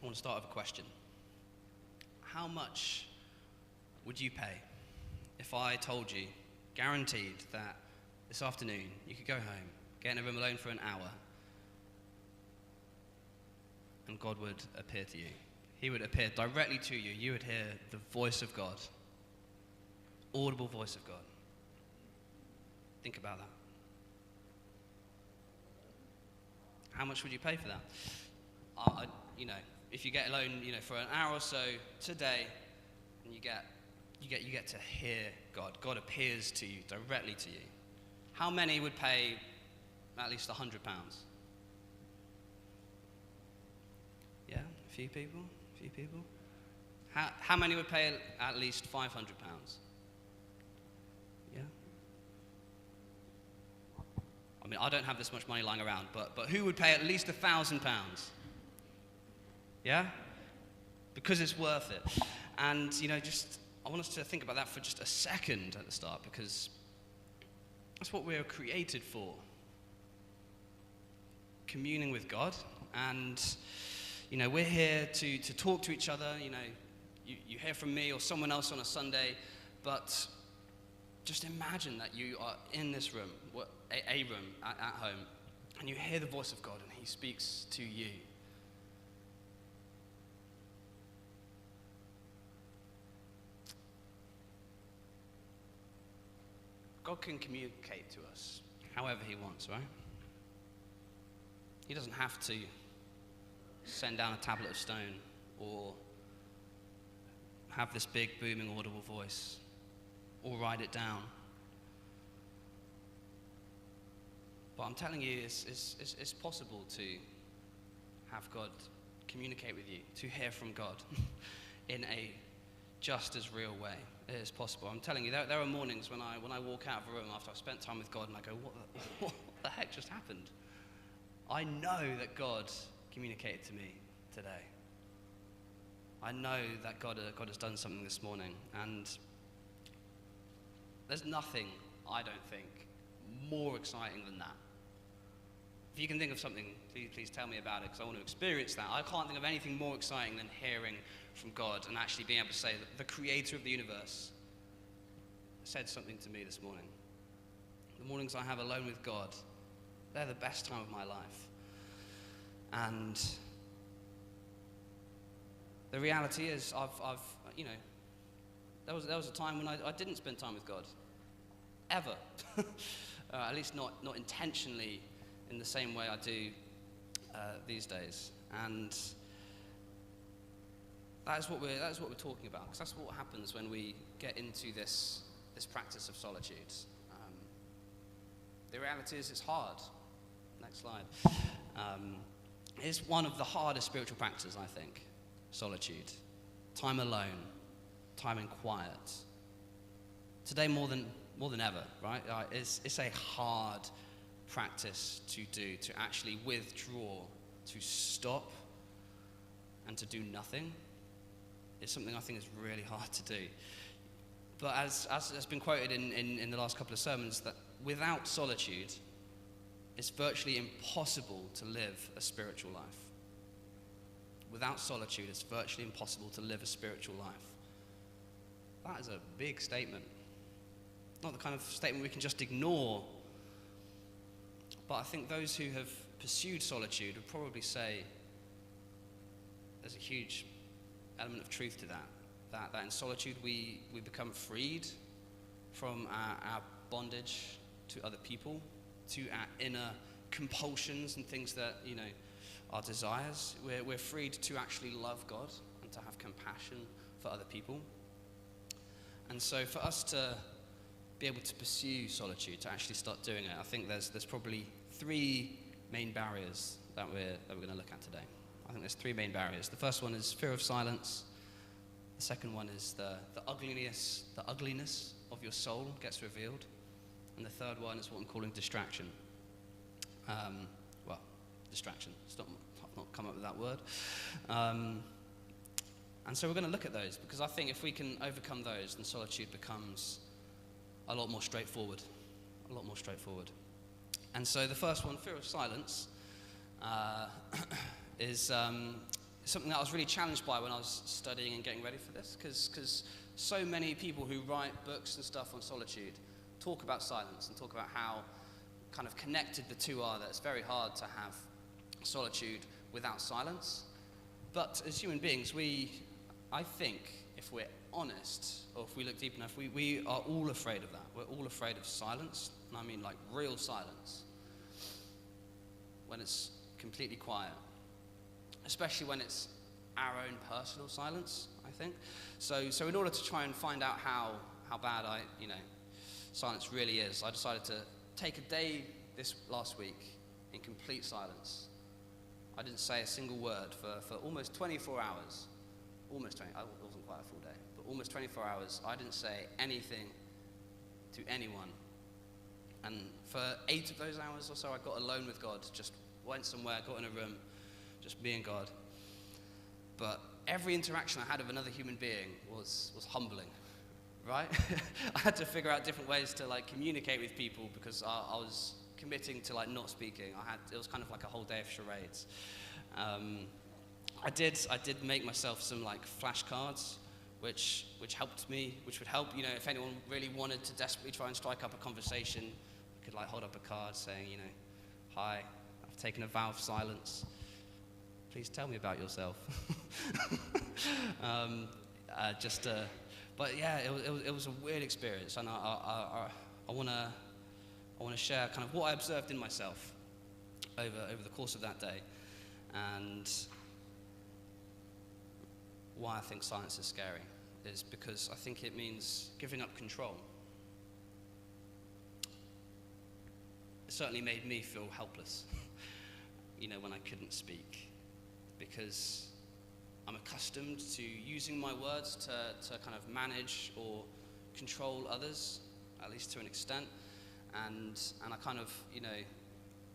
want to start with a question. How much would you pay if I told you, guaranteed, that this afternoon you could go home, get in a room alone for an hour, and God would appear to you? He would appear directly to you. You would hear the voice of God, audible voice of God. Think about that. How much would you pay for that? If you get alone, for an hour or so today, and you get to hear God. God appears to you, directly to you. How many would pay at least £100? Yeah, a few people. How many would pay at least £500? Yeah. I mean, I don't have this much money lying around, but who would pay at least £1,000? Yeah? Because it's worth it. And, I want us to think about that for just a second at the start, because that's what we're created for. Communing with God. And, we're here to talk to each other. You hear from me or someone else on a Sunday, but just imagine that you are in this room, a room at home, and you hear the voice of God and he speaks to you. God can communicate to us however he wants, right? He doesn't have to send down a tablet of stone or have this big, booming, audible voice or write it down. But I'm telling you, it's possible to have God communicate with you, to hear from God in a just as real way. It is possible. I'm telling you, there are mornings when I walk out of a room after I've spent time with God and I go, what the heck just happened? I know that God communicated to me today. I know that God has done something this morning, and there's nothing, I don't think, more exciting than that. If you can think of something, please tell me about it, because I want to experience that. I can't think of anything more exciting than hearing from God and actually being able to say that the creator of the universe said something to me this morning. The mornings I have alone with God, they're the best time of my life. And the reality is, there was a time when I didn't spend time with God, ever. At least not intentionally in the same way I do these days. And that's what we're talking about, because that's what happens when we get into this practice of solitude. The reality is, it's hard. Next slide. It's one of the hardest spiritual practices, I think. Solitude, time alone, time in quiet. Today more than ever, right? It's a hard practice to do, to actually withdraw, to stop, and to do nothing. It's something I think is really hard to do. But as has been quoted in the last couple of sermons, that without solitude, it's virtually impossible to live a spiritual life. Without solitude, it's virtually impossible to live a spiritual life. That is a big statement. Not the kind of statement we can just ignore. But I think those who have pursued solitude would probably say there's a huge element of truth to that. That in solitude we become freed from our bondage to other people, to our inner compulsions and things that, our desires. We're freed to actually love God and to have compassion for other people. And so for us to be able to pursue solitude, to actually start doing it, I think there's probably three main barriers that we're going to look at today. I think there's three main barriers. The first one is fear of silence. The second one is the ugliness of your soul gets revealed. And the third one is what I'm calling distraction. Distraction. I've not come up with that word. And so we're going to look at those, because I think if we can overcome those, then solitude becomes a lot more straightforward. And so the first one, fear of silence, is something that I was really challenged by when I was studying and getting ready for this, because so many people who write books and stuff on solitude talk about silence and talk about how kind of connected the two are, that it's very hard to have solitude without silence. But as human beings, I think, if we're honest, or if we look deep enough, we are all afraid of that. We're all afraid of silence, and I mean like real silence, when it's completely quiet, especially when it's our own personal silence, I think. So in order to try and find out how bad silence really is, I decided to take a day this last week in complete silence. I didn't say a single word for almost 24 hours. Almost 20, it wasn't quite a full day, but almost 24 hours. I didn't say anything to anyone. And for 8 of those hours or so, I got alone with God, just went somewhere, got in a room, just me and God. But every interaction I had with another human being was humbling, right? I had to figure out different ways to communicate with people, because I was committing to not speaking. It was kind of like a whole day of charades. I did make myself some flashcards, which helped me, which would help, if anyone really wanted to desperately try and strike up a conversation, I could hold up a card saying, hi, I've taken a vow of silence. Please tell me about yourself. But yeah, it was a weird experience, and I want to share kind of what I observed in myself over the course of that day, and why I think silence is scary is because I think it means giving up control. It certainly made me feel helpless, when I couldn't speak, because I'm accustomed to using my words to kind of manage or control others, at least to an extent, and I kind of,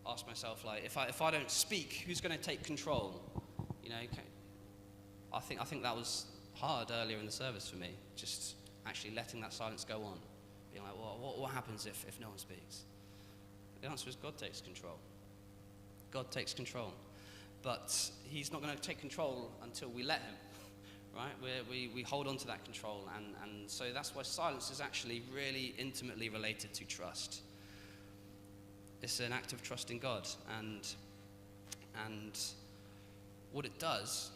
ask myself, if I don't speak, who's going to take control? I think that was hard earlier in the service for me, just actually letting that silence go on, being like, well, what happens if no one speaks? The answer is God takes control. God takes control. But he's not going to take control until we let him, right? We hold on to that control, and so that's why silence is actually really intimately related to trust. It's an act of trusting God, and what it does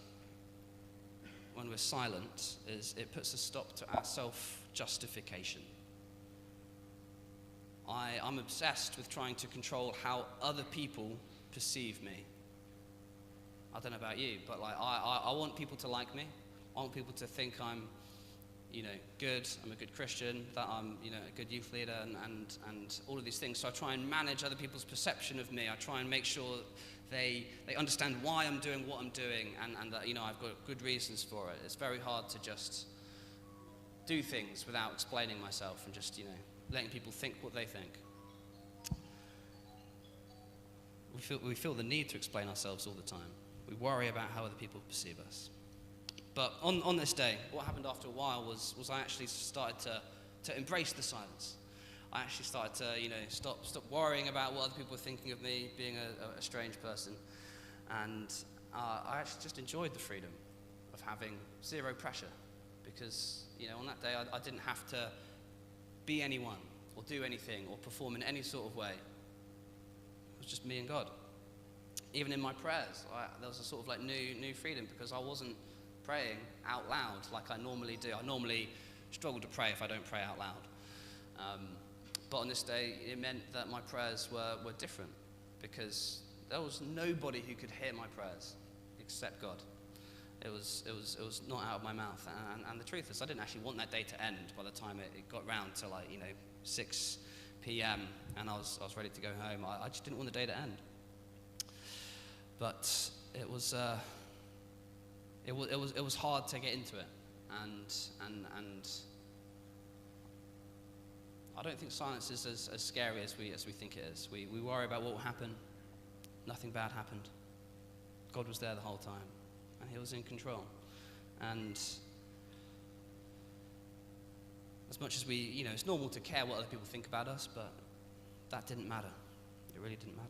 when we're silent is it puts a stop to our self-justification. I'm obsessed with trying to control how other people perceive me. I don't know about you, but I want people to like me. I want people to think I'm, good. I'm a good Christian. That I'm, a good youth leader, and all of these things. So I try and manage other people's perception of me. I try and make sure they understand why I'm doing what I'm doing, and that I've got good reasons for it. It's very hard to just do things without explaining myself and just letting people think what they think. We feel the need to explain ourselves all the time. We worry about how other people perceive us. But on this day, what happened after a while was I actually started to embrace the silence. I actually started to stop worrying about what other people were thinking of me, being a strange person, and I actually just enjoyed the freedom of having zero pressure, because on that day I didn't have to be anyone or do anything or perform in any sort of way. It was just me and God. Even in my prayers, there was a sort of new freedom, because I wasn't praying out loud like I normally do. I normally struggle to pray if I don't pray out loud. But on this day, it meant that my prayers were different, because there was nobody who could hear my prayers except God. It was not out of my mouth. And the truth is, I didn't actually want that day to end by the time it got round to 6 p.m. and I was ready to go home. I just didn't want the day to end. But it was hard to get into it, and I don't think silence is as scary as we think it is. We worry about what will happen. Nothing bad happened. God was there the whole time, and he was in control. And as much as it's normal to care what other people think about us, but that didn't matter. It really didn't matter.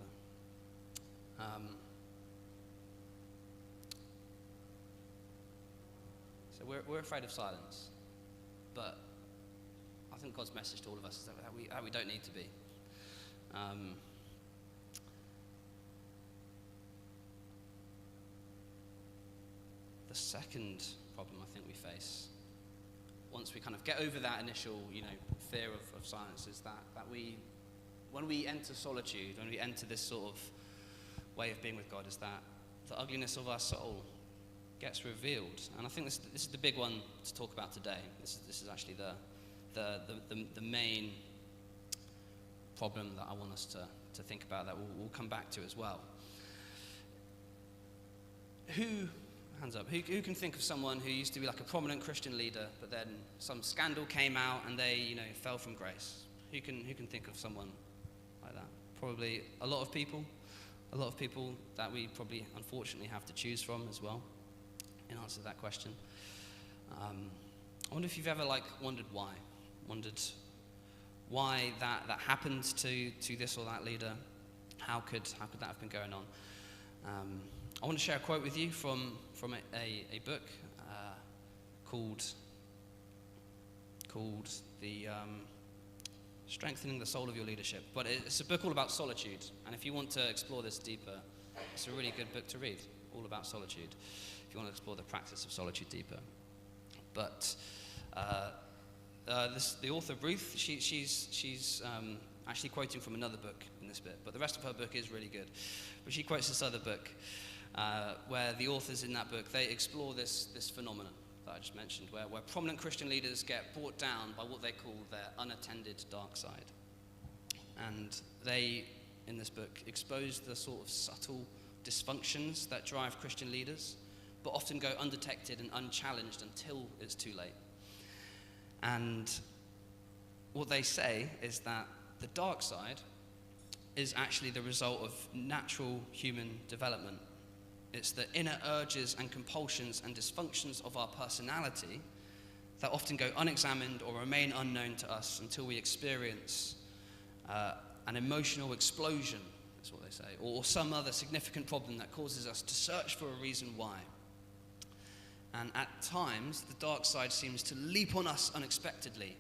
So we're afraid of silence. But I think God's message to all of us is that we don't need to be. The second problem I think we face, once we kind of get over that initial, fear of silence, is that when we enter solitude, when we enter this sort of way of being with God, is that the ugliness of our soul gets revealed. And I think this is the big one to talk about today. This is actually the main problem that I want us to think about, that we'll come back to as well. Hands up, who can think of someone who used to be like a prominent Christian leader, but then some scandal came out and they, fell from grace? Who can think of someone like that? Probably a lot of people that we probably unfortunately have to choose from as well in answer to that question. I wonder if you've ever wondered why that happened to this or that leader. How could that have been going on? I want to share a quote with you from a book called the Strengthening the Soul of Your Leadership. But it's a book all about solitude, and if you want to explore this deeper, it's a really good book to read, all about solitude, if you want to explore the practice of solitude deeper. But the author, Ruth, she's actually quoting from another book in this bit, but the rest of her book is really good. But she quotes this other book where the authors in that book, they explore this phenomenon that I just mentioned, where prominent Christian leaders get brought down by what they call their unattended dark side. And they, in this book, expose the sort of subtle dysfunctions that drive Christian leaders, but often go undetected and unchallenged until it's too late. And what they say is that the dark side is actually the result of natural human development. It's the inner urges and compulsions and dysfunctions of our personality that often go unexamined or remain unknown to us until we experience an emotional explosion, that's what they say, or some other significant problem that causes us to search for a reason why. And at times, the dark side seems to leap on us unexpectedly,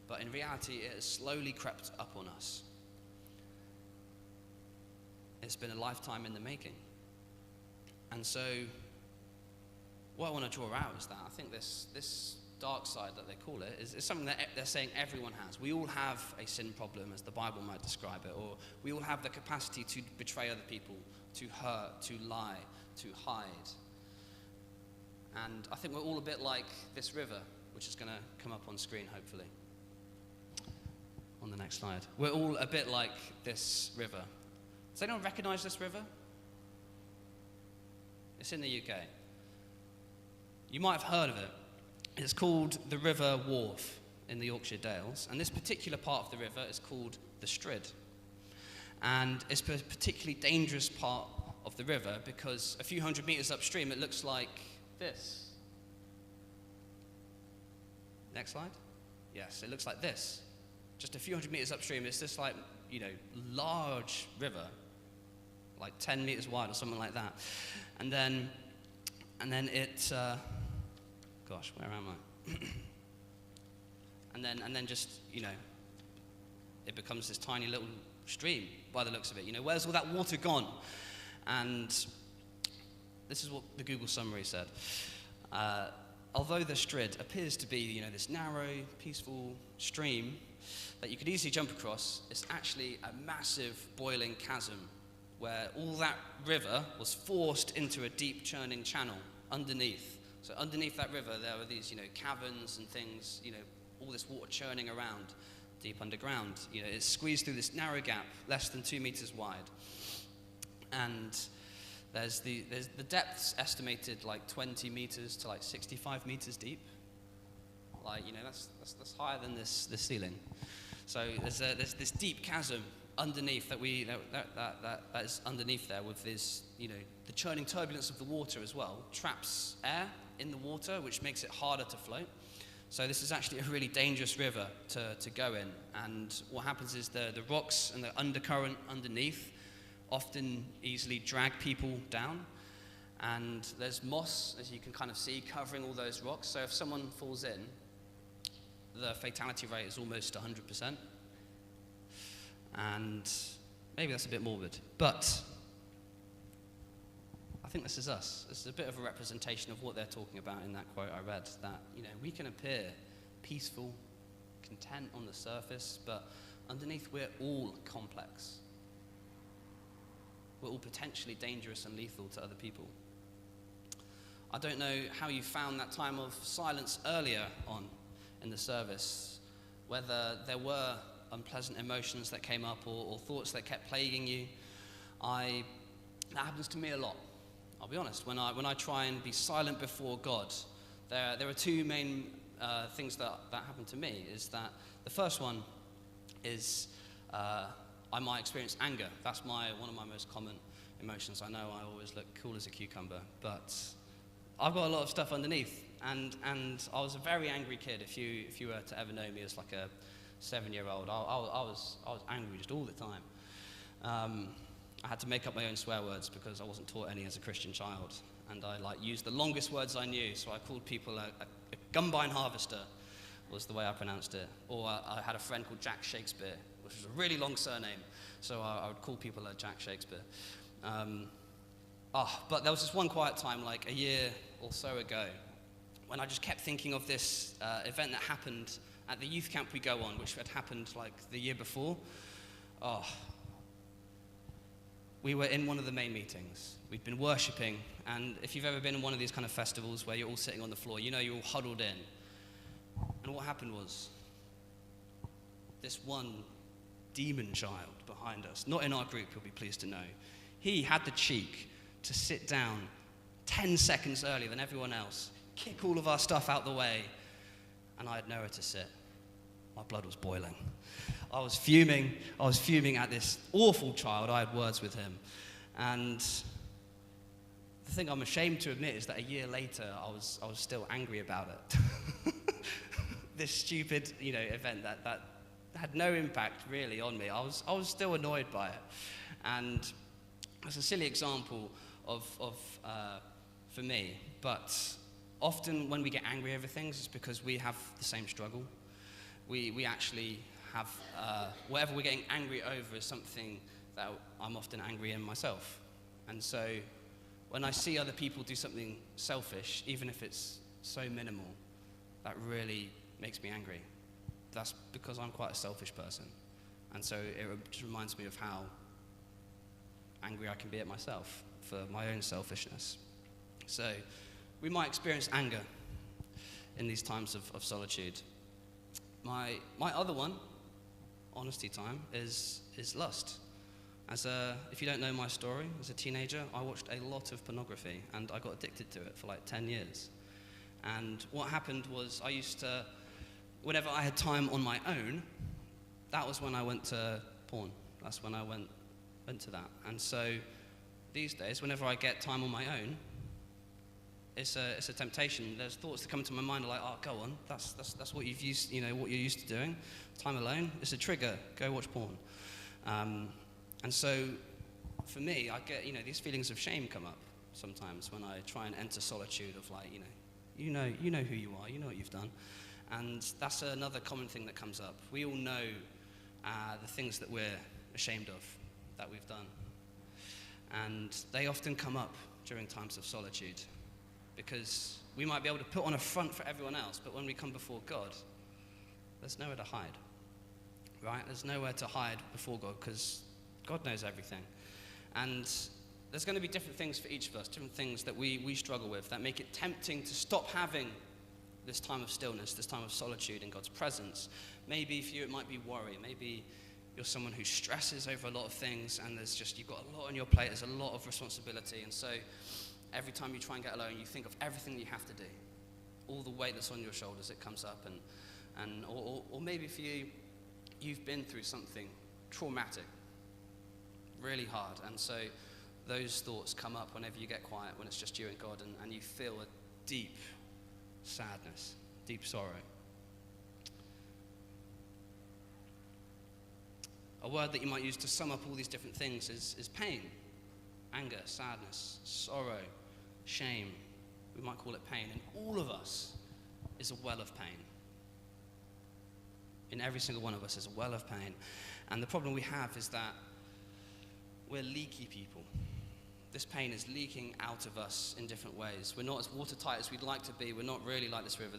but in reality, it has slowly crept up on us. It's been a lifetime in the making. And so, what I want to draw out is that I think this dark side that they call it is something that they're saying everyone has. We all have a sin problem, as the Bible might describe it, or we all have the capacity to betray other people, to hurt, to lie, to hide. And I think we're all a bit like this river, which is going to come up on screen, hopefully, on the next slide. We're all a bit like this river. Does anyone recognize this river? It's in the UK. You might have heard of it. It's called the River Wharfe in the Yorkshire Dales, and this particular part of the river is called the Strid. And it's a particularly dangerous part of the river because a few hundred meters upstream it looks like this. Next slide. Yes, it looks like this. Just a few hundred meters upstream, it's this large river, like 10 meters wide or something like that. And then it, gosh, where am I? and then just, it becomes this tiny little stream by the looks of it. Where's all that water gone? And this is what the Google summary said. Although the Strid appears to be, this narrow, peaceful stream that you could easily jump across, it's actually a massive boiling chasm where all that river was forced into a deep churning channel underneath. So underneath that river, there are these, caverns and things, all this water churning around deep underground. It's squeezed through this narrow gap, less than 2 meters wide. And there's the depth's estimated like 20 meters to like 65 meters deep. That's higher than this ceiling. So there's this deep chasm underneath that is underneath there with this, the churning turbulence of the water as well traps air in the water, which makes it harder to float. So this is actually a really dangerous river to go in. And what happens is the rocks and the undercurrent underneath often easily drag people down. And there's moss, as you can kind of see, covering all those rocks. So if someone falls in, the fatality rate is almost 100%. And maybe that's a bit morbid, but I think this is us. This is a bit of a representation of what they're talking about in that quote I read, that, we can appear peaceful, content on the surface, but underneath we're all complex. We're all potentially dangerous and lethal to other people. I don't know how you found that time of silence earlier on in the service, whether there were unpleasant emotions that came up or thoughts that kept plaguing you. That happens to me a lot. I'll be honest. When I try and be silent before God, there are two main things that happen to me. Is that the first one is I might experience anger. That's one of my most common emotions. I know I always look cool as a cucumber, but I've got a lot of stuff underneath, and I was a very angry kid. If you were to ever know me as like a 7-year-old, I was angry just all the time. I had to make up my own swear words because I wasn't taught any as a Christian child, and I used the longest words I knew. So I called people a gumbine harvester, was the way I pronounced it. Or I had a friend called Jack Shakespeare, which was a really long surname, so I would call people Jack Shakespeare. But there was this one quiet time, like a year or so ago, when I just kept thinking of this event that happened at the youth camp we go on, which had happened like the year before. We were in one of the main meetings. We'd been worshipping, and if you've ever been in one of these kind of festivals where you're all sitting on the floor, you're all huddled in. And what happened was, this one demon child behind us, not in our group, you'll be pleased to know, he had the cheek to sit down 10 seconds earlier than everyone else, kick all of our stuff out the way, and I had nowhere to sit. My blood was boiling. I was fuming at this awful child. I had words with him. And the thing I'm ashamed to admit is that a year later, I was still angry about it. This stupid, event that had no impact really on me. I was still annoyed by it. And it's a silly example of for me, but often when we get angry over things, it's because we have the same struggle. We actually have, whatever we're getting angry over is something that I'm often angry in myself. And so when I see other people do something selfish, even if it's so minimal, that really makes me angry. That's because I'm quite a selfish person. And so it just reminds me of how angry I can be at myself for my own selfishness. So we might experience anger in these times of solitude. My other one, honesty time, is lust. If you don't know my story, as a teenager, I watched a lot of pornography, and I got addicted to it for like 10 years. And what happened was I used to, whenever I had time on my own, that was when I went to porn. That's when I went to that. And so these days, whenever I get time on my own, it's a temptation. There's thoughts that come to my mind like, oh, go on, that's what you've used, what you're used to doing. Time alone, it's a trigger. Go watch porn. And so, for me, I get these feelings of shame come up sometimes when I try and enter solitude of like, you know who you are, you know what you've done, and that's another common thing that comes up. We all know the things that we're ashamed of that we've done, and they often come up during times of solitude. Because we might be able to put on a front for everyone else, but when we come before God, there's nowhere to hide, right? There's nowhere to hide before God because God knows everything. And there's going to be different things for each of us, different things that we struggle with that make it tempting to stop having this time of stillness, this time of solitude in God's presence. Maybe for you it might be worry. Maybe you're someone who stresses over a lot of things and you've got a lot on your plate, there's a lot of responsibility, and so every time you try and get alone, you think of everything that you have to do, all the weight that's on your shoulders. It comes up, or maybe for you, you've been through something traumatic, really hard, and so those thoughts come up whenever you get quiet, when it's just you and God, and you feel a deep sadness, deep sorrow. A word that you might use to sum up all these different things is pain, anger, sadness, sorrow, shame, we might call it pain. And all of us is a well of pain. In every single one of us is a well of pain. And the problem we have is that we're leaky people. This pain is leaking out of us in different ways. We're not as watertight as we'd like to be. We're not really like this river.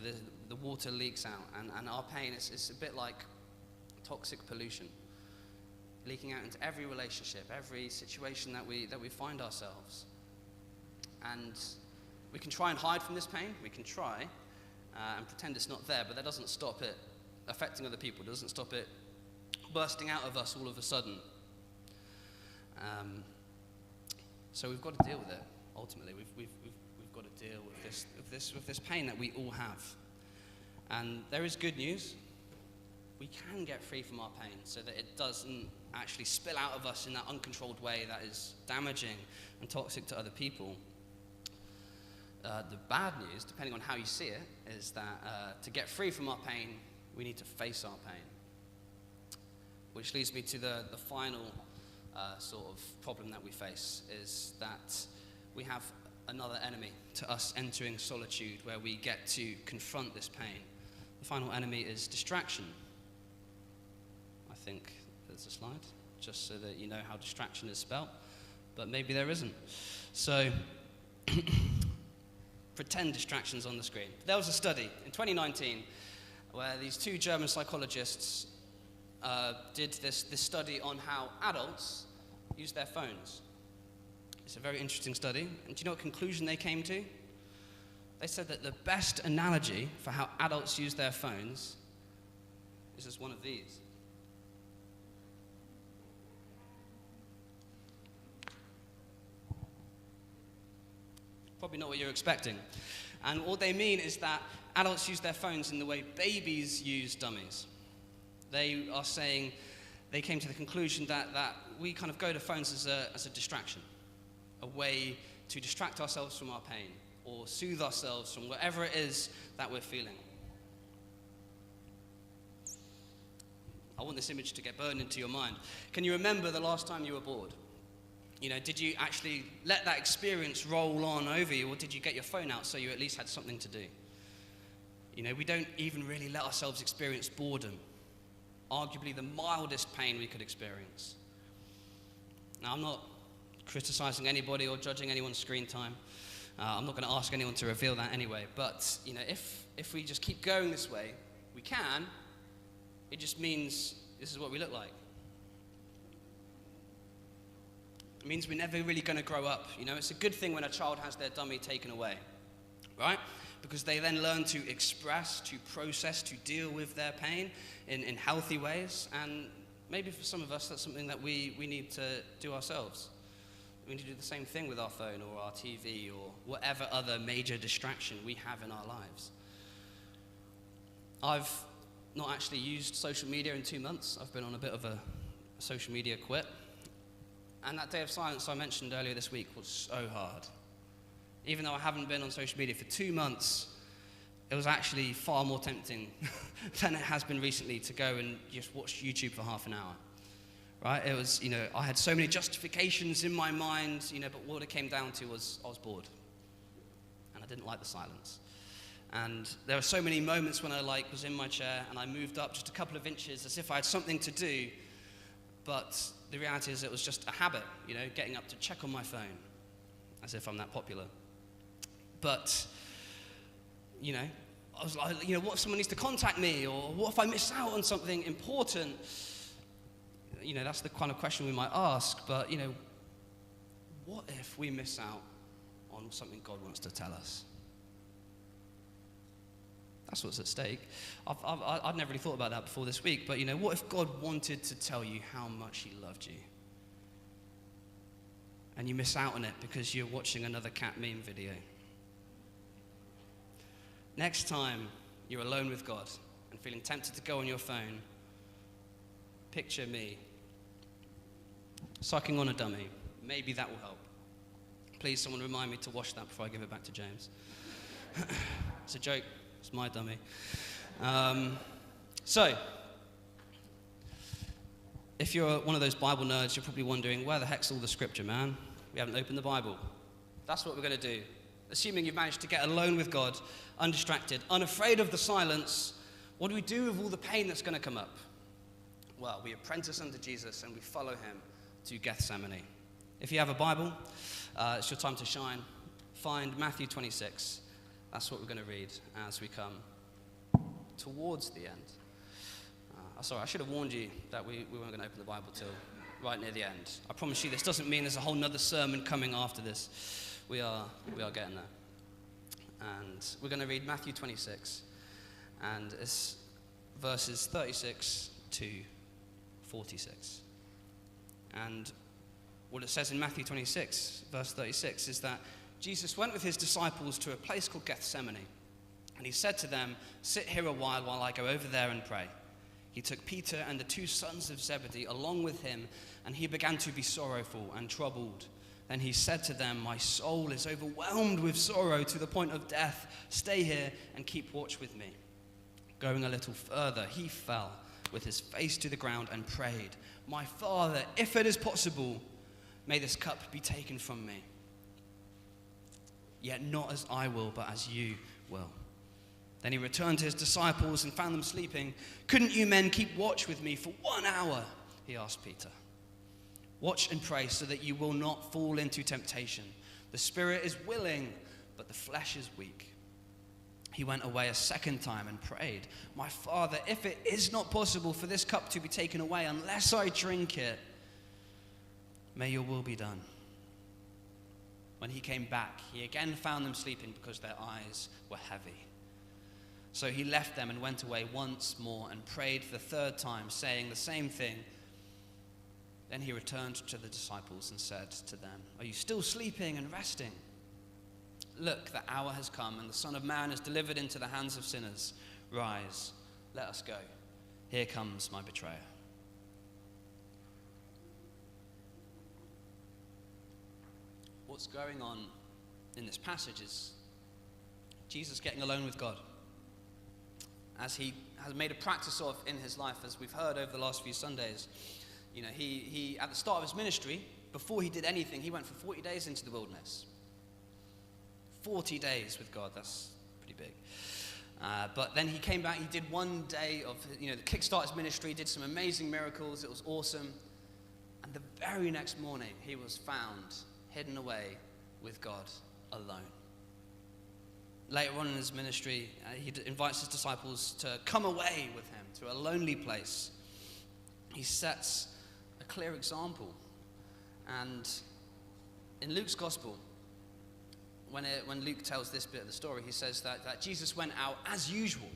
The water leaks out. And our pain is a bit like toxic pollution, leaking out into every relationship, every situation that we find ourselves. And we can try and hide from this pain. We can try and pretend it's not there, but that doesn't stop it affecting other people. It doesn't stop it bursting out of us all of a sudden. So we've got to deal with it. Ultimately, we've got to deal with this pain that we all have. And there is good news. We can get free from our pain so that it doesn't actually spill out of us in that uncontrolled way that is damaging and toxic to other people. The bad news, depending on how you see it, is that to get free from our pain, we need to face our pain. Which leads me to the final sort of problem that we face, is that we have another enemy to us entering solitude, where we get to confront this pain. The final enemy is distraction. I think there's a slide, just so that you know how distraction is spelt, but maybe there isn't. So, pretend distractions on the screen. There was a study in 2019 where these two German psychologists did this study on how adults use their phones. It's a very interesting study. And do you know what conclusion they came to? They said that the best analogy for how adults use their phones is as one of these. Probably not what you're expecting. And what they mean is that adults use their phones in the way babies use dummies. They are saying, they came to the conclusion that we kind of go to phones as a distraction, a way to distract ourselves from our pain or soothe ourselves from whatever it is that we're feeling. I want this image to get burned into your mind. Can you remember the last time you were bored? You know, did you actually let that experience roll on over you, or did you get your phone out so you at least had something to do? You know, we don't even really let ourselves experience boredom. Arguably the mildest pain we could experience. Now, I'm not criticizing anybody or judging anyone's screen time. I'm not going to ask anyone to reveal that anyway. But, you know, if we just keep going this way, we can. It just means this is what we look like. It means we're never really going to grow up. You know, it's a good thing when a child has their dummy taken away, right? Because they then learn to express, to process, to deal with their pain in healthy ways. And maybe for some of us, that's something that we need to do ourselves. We need to do the same thing with our phone or our TV or whatever other major distraction we have in our lives. I've not actually used social media in 2 months. I've been on a bit of a social media quit. And that day of silence I mentioned earlier this week was so hard. Even though I haven't been on social media for 2 months, it was actually far more tempting than it has been recently to go and just watch YouTube for half an hour. Right? It was, you know, I had so many justifications in my mind, you know, but what it came down to was I was bored. And I didn't like the silence. And there were so many moments when I was in my chair and I moved up just a couple of inches as if I had something to do, but the reality is it was just a habit, you know, getting up to check on my phone, as if I'm that popular. But, you know, I was like, you know, what if someone needs to contact me? Or what if I miss out on something important? You know, that's the kind of question we might ask. But, you know, what if we miss out on something God wants to tell us? That's what's at stake. I've never really thought about that before this week. But, you know, what if God wanted to tell you how much he loved you? And you miss out on it because you're watching another cat meme video. Next time you're alone with God and feeling tempted to go on your phone, picture me sucking on a dummy. Maybe that will help. Please, someone remind me to wash that before I give it back to James. It's a joke. It's my dummy. So, if you're one of those Bible nerds, you're probably wondering, where the heck's all the scripture, man? We haven't opened the Bible. That's what we're going to do Assuming you've managed to get alone with God, undistracted, unafraid of the silence, what do we do with all the pain that's going to come up? Well, we apprentice under Jesus and we follow him to Gethsemane. If you have a Bible, it's your time to shine. Find Matthew 26. That's what we're going to read as we come towards the end. Sorry, I should have warned you that we weren't going to open the Bible till right near the end. I promise you this doesn't mean there's a whole nother sermon coming after this. We are getting there. And we're going to read Matthew 26. And it's verses 36 to 46. And what it says in Matthew 26, verse 36, is that Jesus went with his disciples to a place called Gethsemane. And he said to them, "Sit here a while I go over there and pray." He took Peter and the two sons of Zebedee along with him, and he began to be sorrowful and troubled. Then he said to them, "My soul is overwhelmed with sorrow to the point of death. Stay here and keep watch with me." Going a little further, he fell with his face to the ground and prayed, "My Father, if it is possible, may this cup be taken from me. Yet not as I will, but as you will." Then he returned to his disciples and found them sleeping. "Couldn't you men keep watch with me for 1 hour?" he asked Peter. "Watch and pray so that you will not fall into temptation. The spirit is willing, but the flesh is weak." He went away a second time and prayed, "My Father, if it is not possible for this cup to be taken away unless I drink it, may your will be done." When he came back, he again found them sleeping because their eyes were heavy. So he left them and went away once more and prayed for the third time, saying the same thing. Then he returned to the disciples and said to them, "Are you still sleeping and resting? Look, the hour has come, and the Son of Man is delivered into the hands of sinners. Rise, let us go. Here comes my betrayer." What's going on in this passage is Jesus getting alone with God, as he has made a practice of in his life, as we've heard over the last few Sundays. You know, he at the start of his ministry, before he did anything, he went for 40 days into the wilderness. 40 days with God, that's pretty big. But then he came back, he did one day of, the kickstart his ministry, did some amazing miracles, it was awesome. And the very next morning, he was found hidden away with God alone. Later on in his ministry, he invites his disciples to come away with him to a lonely place. He sets a clear example. And in Luke's gospel, when Luke tells this bit of the story, he says that Jesus went out as usual,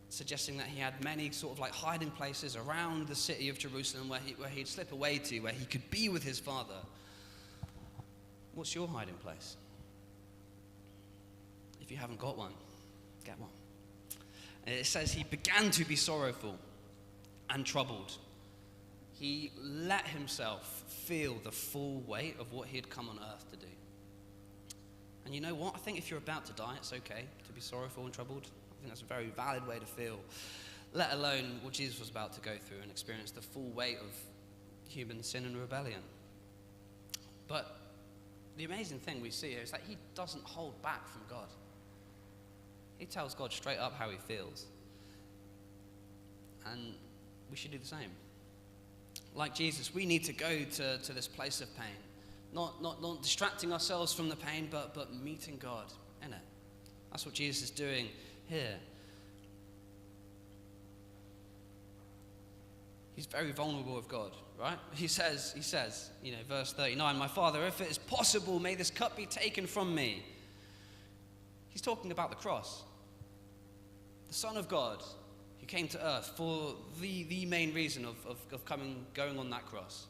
suggesting that he had many sort of like hiding places around the city of Jerusalem where he'd slip away to, where he could be with his Father. What's your hiding place? If you haven't got one, get one. And it says he began to be sorrowful and troubled. He let himself feel the full weight of what he had come on earth to do. And you know what? I think if you're about to die, it's okay to be sorrowful and troubled. I think that's a very valid way to feel, let alone what Jesus was about to go through and experience the full weight of human sin and rebellion. But the amazing thing we see here is that he doesn't hold back from God. He tells God straight up how he feels. And we should do the same. Like Jesus, we need to go to this place of pain. Not distracting ourselves from the pain, but meeting God in it. That's what Jesus is doing here. He's very vulnerable with God, right? He says, verse 39, "My Father, if it is possible, may this cup be taken from me." He's talking about the cross. The Son of God who came to earth for the main reason of going on that cross.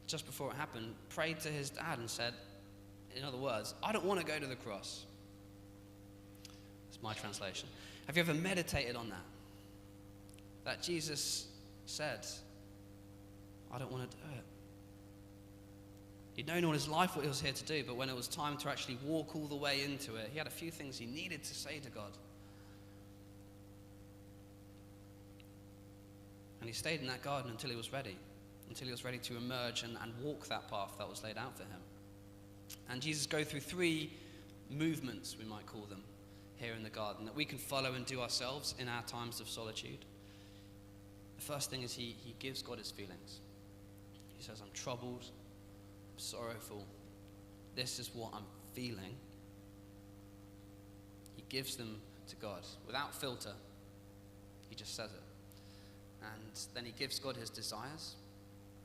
Just before it happened, prayed to his dad and said, in other words, "I don't want to go to the cross." That's my translation. Have you ever meditated on that? That Jesus said, "I don't want to do it." He'd known all his life what he was here to do, but when it was time to actually walk all the way into it, he had a few things he needed to say to God. And he stayed in that garden until he was ready to emerge and walk that path that was laid out for him. And Jesus goes through three movements, we might call them, here in the garden, that we can follow and do ourselves in our times of solitude. The first thing is he gives God his feelings. He says, I'm troubled, I'm sorrowful, this is what I'm feeling. He gives them to God without filter. He just says it. And then he gives God his desires.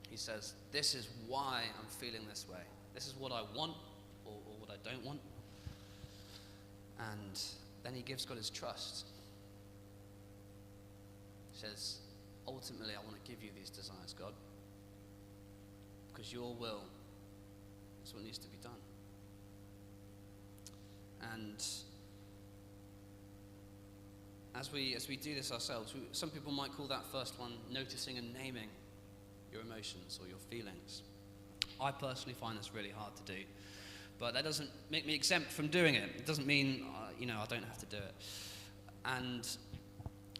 He says, this is why I'm feeling this way. This is what I want or what I don't want. And then he gives God his trust. He says, ultimately, I want to give you these desires, God, because your will is what needs to be done. And as we do this ourselves, some people might call that first one noticing and naming your emotions or your feelings. I personally find this really hard to do, but that doesn't make me exempt from doing it. It doesn't mean I don't have to do it. And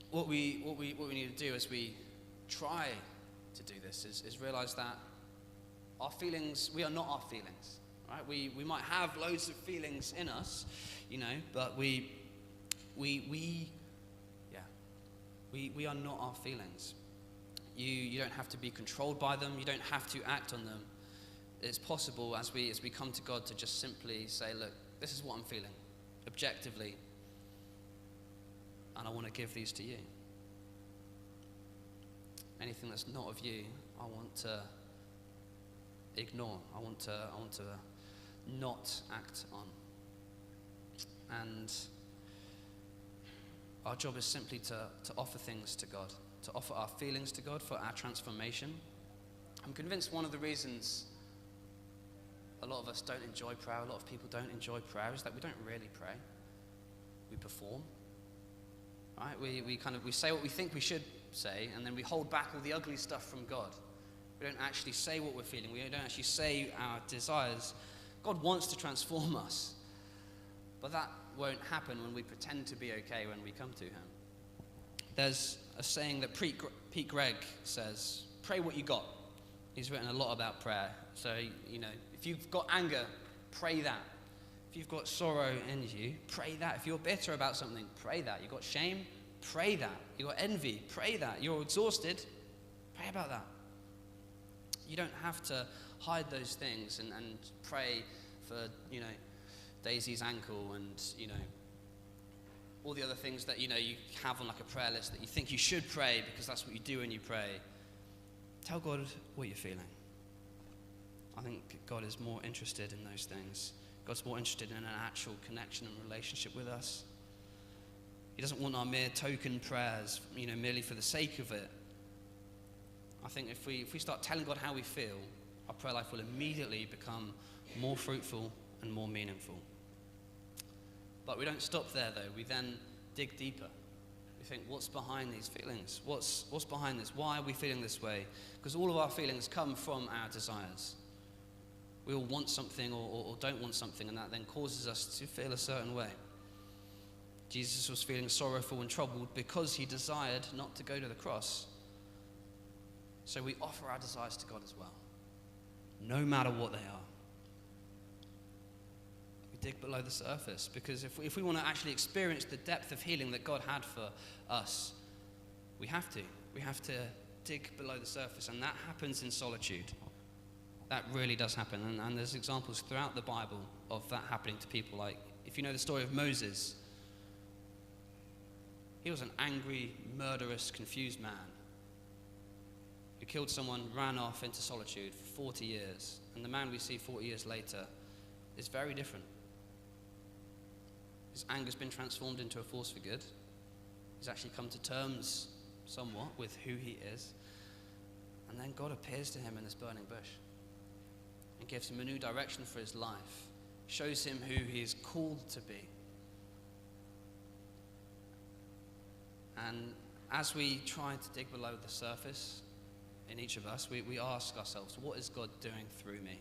what we need to do as we try to do this is realize that our feelings, we are not our feelings, right? We might have loads of feelings in us, but we are not our feelings. You don't have to be controlled by them. You don't have to act on them. It's possible as we come to God to just simply say, look, this is what I'm feeling, objectively, and I want to give these to you. Anything that's not of you, I want to ignore. I want to not act on. And our job is simply to offer things to God, to offer our feelings to God for our transformation. I'm convinced one of the reasons a lot of us don't enjoy prayer, a lot of people don't enjoy prayer, is that we don't really pray. We perform. Right? We say what we think we should say, and then we hold back all the ugly stuff from God. We don't actually say what we're feeling. We don't actually say our desires. God wants to transform us, but that won't happen when we pretend to be okay when we come to him. There's a saying that Pete Gregg says, pray what you got. He's written a lot about prayer. So, if you've got anger, pray that. If you've got sorrow in you, pray that. If you're bitter about something, pray that. You've got shame, pray that. You've got envy, pray that. You're exhausted, pray about that. You don't have to hide those things and pray for, Daisy's ankle and, all the other things that, you have on like a prayer list that you think you should pray because that's what you do when you pray. Tell God what you're feeling. I think God is more interested in those things. God's more interested in an actual connection and relationship with us. He doesn't want our mere token prayers, merely for the sake of it. I think if we start telling God how we feel, our prayer life will immediately become more fruitful and more meaningful. But we don't stop there, though. We then dig deeper. We think, what's behind these feelings? What's behind this? Why are we feeling this way? Because all of our feelings come from our desires. We all want something or don't want something, and that then causes us to feel a certain way. Jesus was feeling sorrowful and troubled because he desired not to go to the cross. So we offer our desires to God as well, no matter what they are. We dig below the surface, because if we want to actually experience the depth of healing that God had for us, we have to dig below the surface, and that happens in solitude. That really does happen, and there's examples throughout the Bible of that happening to people. Like, if you know the story of Moses, he was an angry, murderous, confused man who killed someone, ran off into solitude for 40 years. And the man we see 40 years later is very different. His anger's been transformed into a force for good. He's actually come to terms somewhat with who he is. And then God appears to him in this burning bush and gives him a new direction for his life, shows him who he is called to be. And as we try to dig below the surface in each of us, we ask ourselves, what is God doing through me?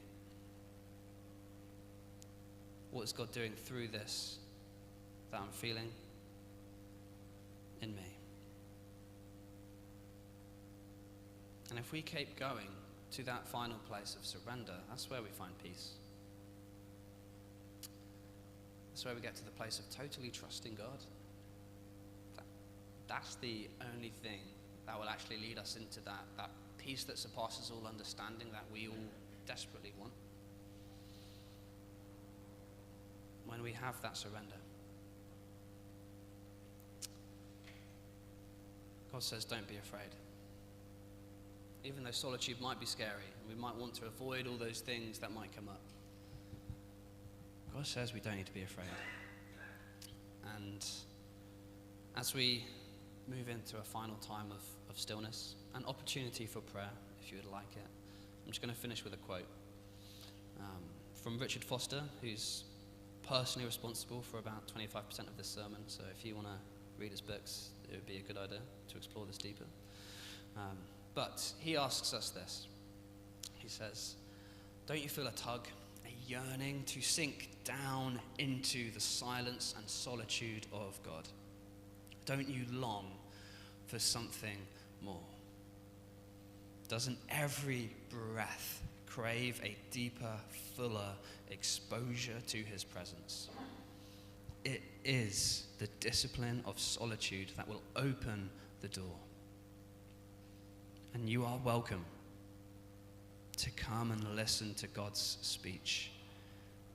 What is God doing through this that I'm feeling in me? And if we keep going to that final place of surrender, that's where we find peace. That's where we get to the place of totally trusting God. That's the only thing that will actually lead us into that peace that surpasses all understanding that we all desperately want. When we have that surrender. God says, don't be afraid. Even though solitude might be scary, and we might want to avoid all those things that might come up, God says we don't need to be afraid. And as we move into a final time of stillness, an opportunity for prayer, if you would like it, I'm just going to finish with a quote from Richard Foster, who's personally responsible for about 25% of this sermon. So if you want to read his books, it would be a good idea to explore this deeper. But he asks us this. He says, don't you feel a tug, a yearning to sink down into the silence and solitude of God? Don't you long for something more? Doesn't every breath crave a deeper, fuller exposure to his presence? It is the discipline of solitude that will open the door. And you are welcome to come and listen to God's speech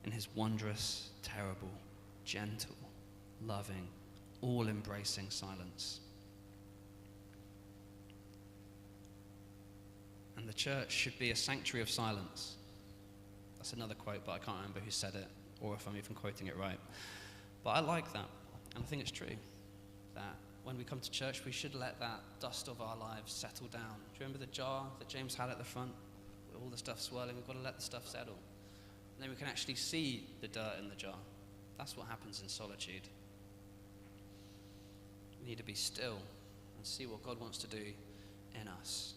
in his wondrous, terrible, gentle, loving, all-embracing silence. And the church should be a sanctuary of silence. That's another quote, but I can't remember who said it, or if I'm even quoting it right. But I like that, and I think it's true, that when we come to church, we should let that dust of our lives settle down. Do you remember the jar that James had at the front? With all the stuff swirling, we've got to let the stuff settle. And then we can actually see the dirt in the jar. That's what happens in solitude. We need to be still and see what God wants to do in us.